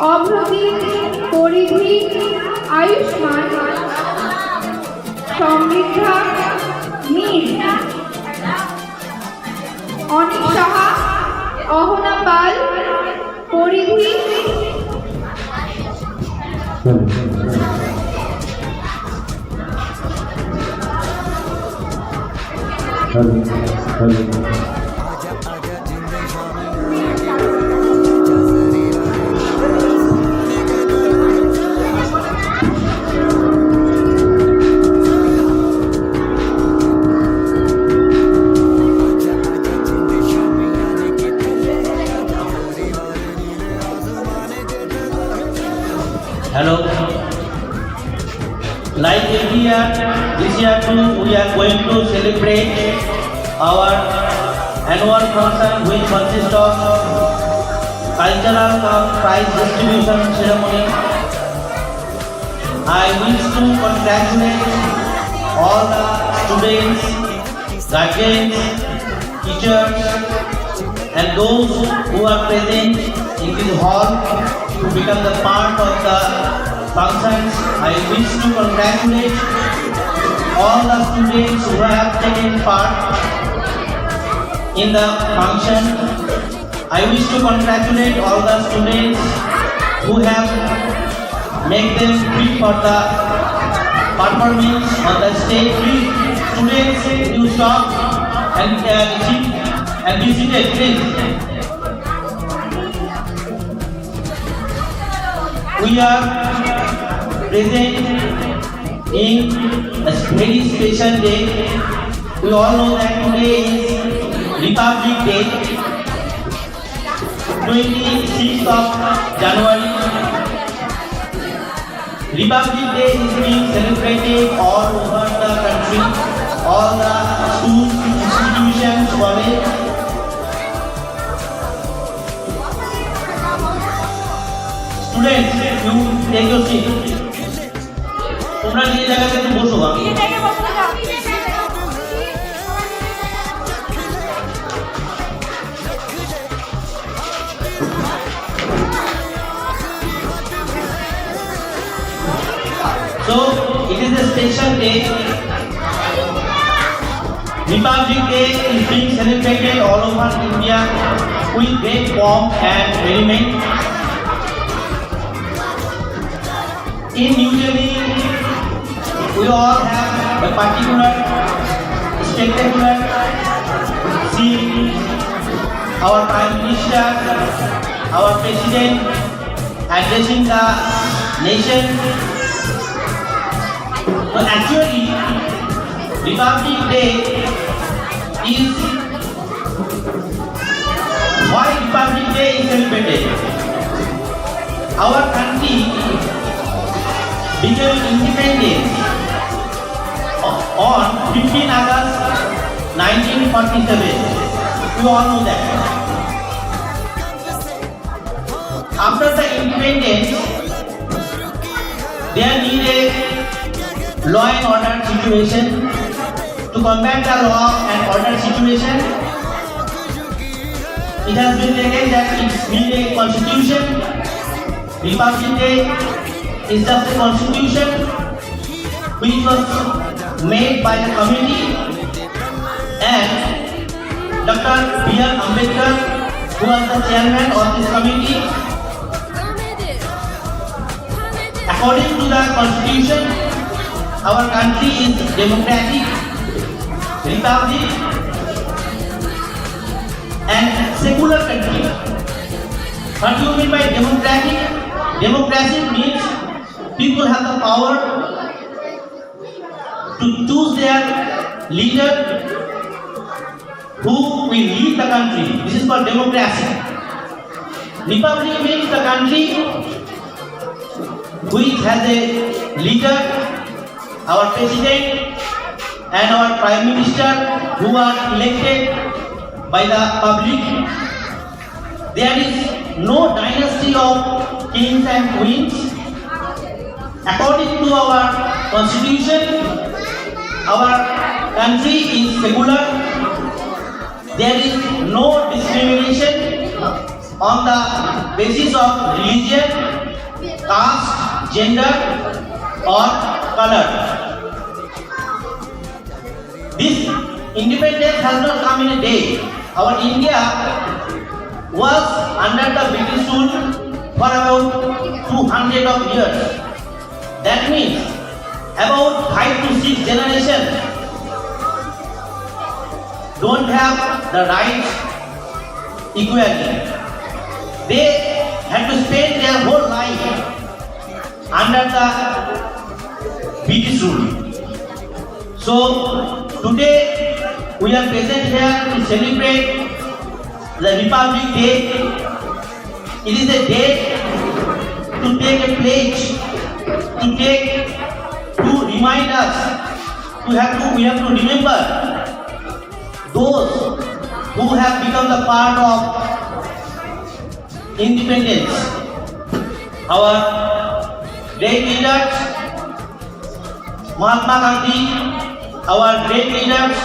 অভ্রতি পরিধি আয়ুষ্মান সমৃদ্ধা নীল অনিক সাহা অহনা পাল পরিধি Hello. Like every year, this year too, we are going to celebrate our annual function, which consists of cultural prize distribution ceremony. I wish to congratulate all the students, guardians, teachers, and those who are present in this hall to become the part of the functions. I wish to congratulate all the students who have taken part in the function. I wish to congratulate all the students who have made them fit for the performance on the stage. Please, students, you stop and sit and be seated, please. We are present in a very special day. We all know that today is Republic Day, 26th of January. Republic Day is being celebrated all over the country, all the schools, institutions, college. Students, you take your seat. তোমরা নিজে জায়গাতে একটু বসো। So it is a special day. Republic Day is being celebrated all over India with great pomp and merriment. In New Delhi, we all have a particular spectacular scene. Our Prime Minister, our President addressing the nation. But actually, Republic Day is why Republic Day is celebrated. Our country became independent on 15 August 1947. You all know that. After the independence, there needed law and order situation. To combat the law and order situation, it has been taken that it needs a constitution. Republic Day is just a constitution which was made by the committee, and Dr. B.R. Ambedkar, who was the chairman of this committee. According to the constitution, our country is democratic republic and secular country. What do you mean by democratic? Democracy means people have the power to choose their leader who will lead the country. This is called democracy. Republic means the country which has a leader, our president and our prime minister, who are elected by the public. There is no dynasty of kings and queens. According to our constitution, our country is secular. There is no discrimination on the basis of religion, caste, gender, or color. This independence has not come in a day. Our India was under the British rule for about 200 of years. That means about 5 to 6 generations don't have the rights equally. They had to spend their whole life under the British rule. So today we are present here to celebrate the Republic Day. It is a day to take a pledge, to remind us, we have to remember those who have become the part of independence. Our great leaders, Mahatma Gandhi, our great leaders,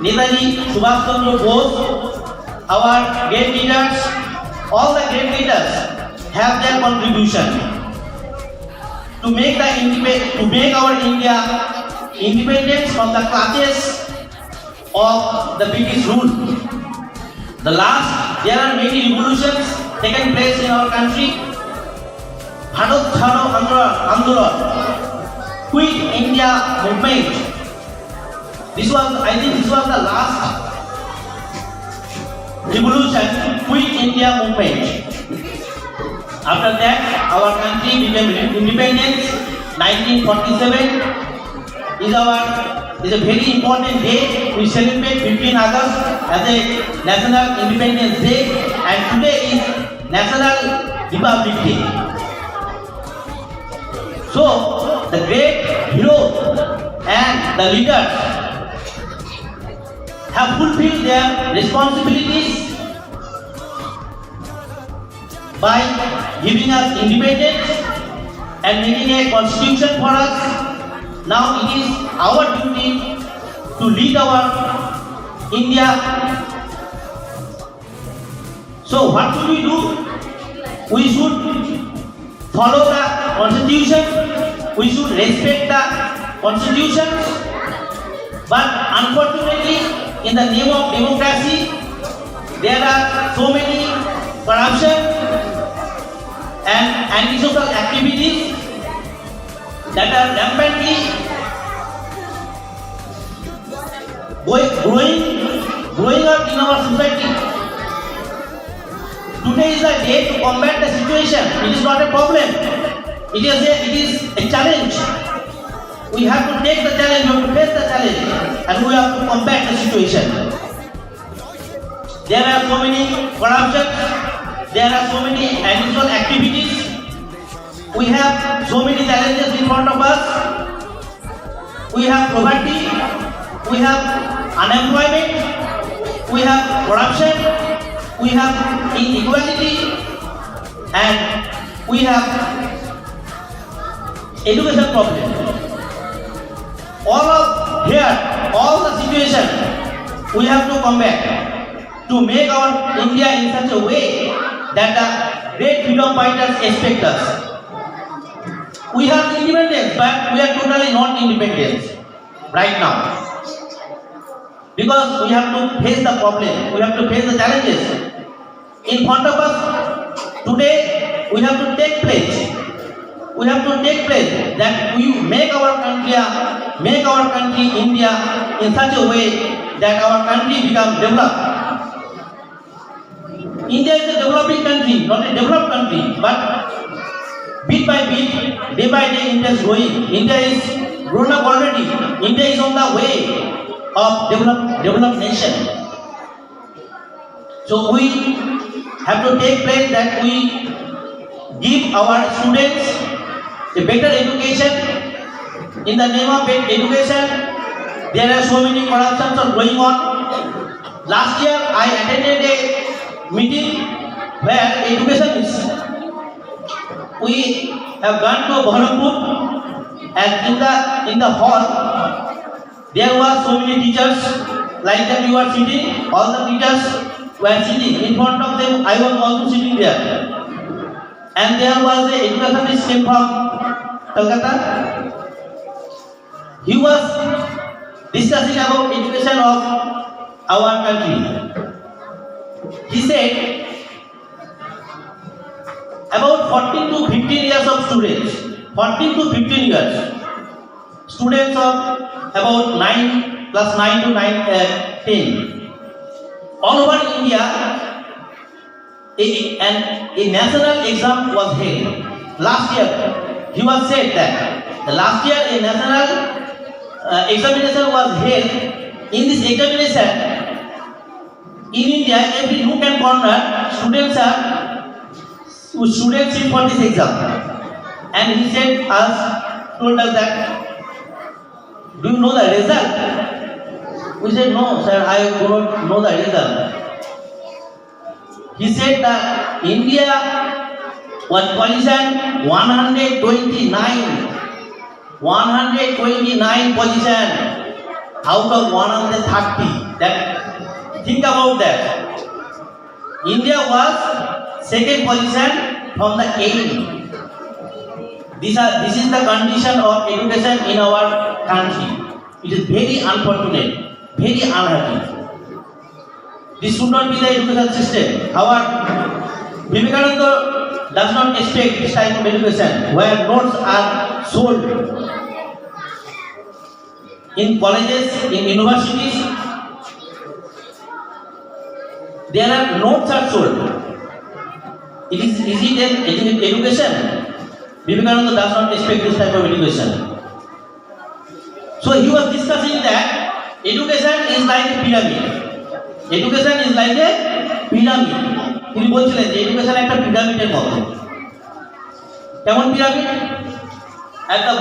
Netaji Subhash Chandra Bose, our great leaders, all the great leaders have their contribution to make our India independent from the clutches of the British rule. There are many revolutions taken place in our country. Bharat Chhado Andolan, Quit India movement. I think this was the last revolution, Quit India movement. After that, our country became independent. 1947 is a very important day. We celebrate 15 August as a National Independence Day, and today is National Republic Day. So, the great heroes and the leaders have fulfilled their responsibilities by giving us independence and making a constitution for us. Now it is our duty to lead our India. So what should we do? We should follow the constitution. We should respect the constitution. But unfortunately, in the name of democracy, there are so many corruption and antisocial activities that are rampantly growing up in our society. Today is a day to combat the situation. It is not a problem. It is a challenge. We have to take the challenge, we have to face the challenge, and we have to combat the situation. There are so many corruptions, there are so many antisocial activities. We have so many challenges in front of us. We have poverty, we have unemployment, we have corruption, we have inequality, and we have education problem. All the situation we have to combat to make our India in such a way that the great freedom fighters expect us. We have independence, but we are totally not independent right now. Because we have to face the problem, we have to face the challenges. In front of us today, we have to take pledge. We have to take pledge that we make our country India in such a way that our country becomes developed. India is a developing country, not a developed country, but bit by bit, day by day, India is growing. India is grown up already. India is on the way of developed nation. So we have to take pledge that we give our students a better education. In the name of education, there are so many corruptions are going on. Last year, I attended a meeting where education is. We have gone to Baharampur, and in the hall, there were so many teachers. Like that, you are sitting. All the teachers were sitting in front of them. I was also sitting there. and there was a educationist came from Calcutta. He was discussing about education of our country. He said about 14 to 15 years of students, 14 to 15 years, students of about 9 plus 9 to 10. All over India, a national exam was held. Last year, he was said that the last year a national examination was held. In this examination, in India, every nook and corner, students sit for this exam. And he said told us that, do you know the result? We said, no, sir, I do not know the result. He said that India was position 129 position out of 130. That, think about that. India was second position from the 8. This is the condition of education in our country. It is very unfortunate, very unhappy. This should not be the education system. However, Vivekananda does not expect this type of education where notes are sold in colleges, in universities. There are notes are sold. Is it an education? Vivekananda does not expect this type of education. So he was discussing that education is like a pyramid. Education is like a pyramid. তিনি বলছিলেন যে education একটা পিরামিডের মতো। কেমন pyramid? At the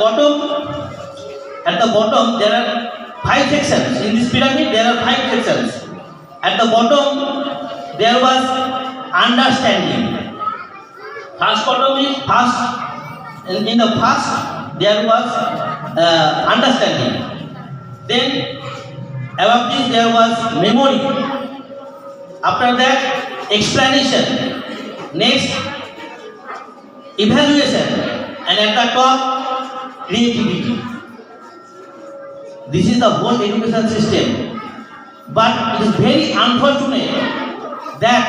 bottom there are 5 sections. In this pyramid there are 5 sections. At the bottom there was understanding. First bottom is first. In the first there was understanding. Then above this there was memory. After that, explanation. Next, evaluation. And at the top, creativity. This is the whole education system. But it is very unfortunate that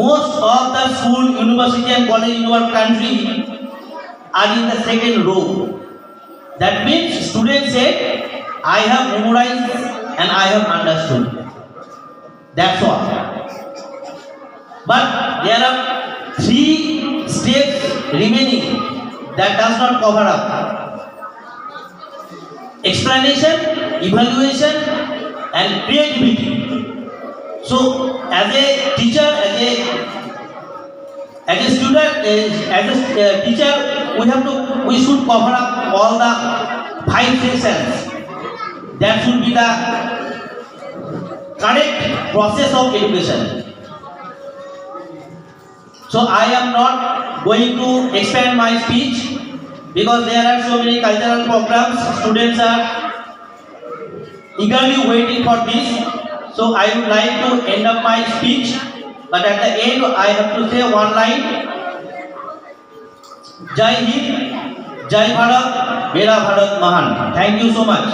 most of the school, university and college in our country are in the second row. That means students say, I have memorized and I have understood. That's all. But there are 3 steps remaining that does not cover up. Explanation, evaluation and creativity. So as a teacher, as a student, as a teacher, we should cover up all the 5 sections. That should be the correct process of education. So I am not going to expand my speech because there are so many cultural programs. Students are eagerly waiting for this. So I would like to end up my speech, but at the end I have to say one line. Jai Hind, Jai Bharat, Mera Bharat Mahan. Thank you so much.